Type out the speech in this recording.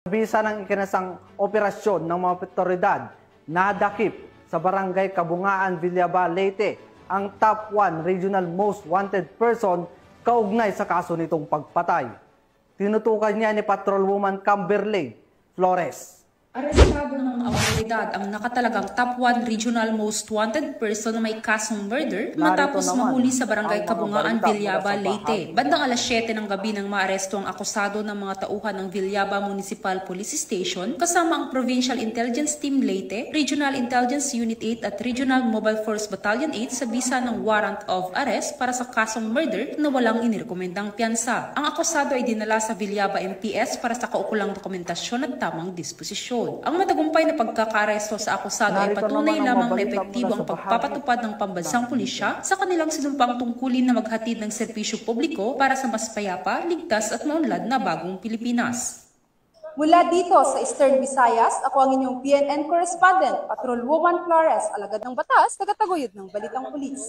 Bisa ng ikinasang operasyon ng mga otoridad, nadakip sa Barangay Kabungaan, Villaba, Leyte ang top 1 regional most wanted person kaugnay sa kaso nitong pagpatay. Tinutukan niya ni Patrolwoman Camberley Flores. Arestado ng awtoridad ang nakatalagang top 1 regional most wanted person na may kasong murder matapos mahuli sa Barangay Kabungaan, Villaba, Leyte. Bandang alas 7 ng gabi nang maaresto ang akusado ng mga tauhan ng Villaba Municipal Police Station kasama ang Provincial Intelligence Team Leyte, Regional Intelligence Unit 8 at Regional Mobile Force Battalion 8 sa bisa ng warrant of arrest para sa kasong murder na walang inirekomendang piyansa. Ang akusado ay dinala sa Villaba MPS para sa kaukulang dokumentasyon at tamang disposisyon. Ang matagumpay na pagkakaresto sa akusado ay patunay lamang na epektibo ang pagpapatupad ng pambansang pulisya sa kanilang sinumpang tungkulin na maghatid ng serbisyo publiko para sa mas payapa, ligtas at maunlad na bagong Pilipinas. Mula dito sa Eastern Visayas, ako ang inyong PNN correspondent, Patrolwoman Flores, alagad ng batas, tagataguyod ng Balitang Pulis.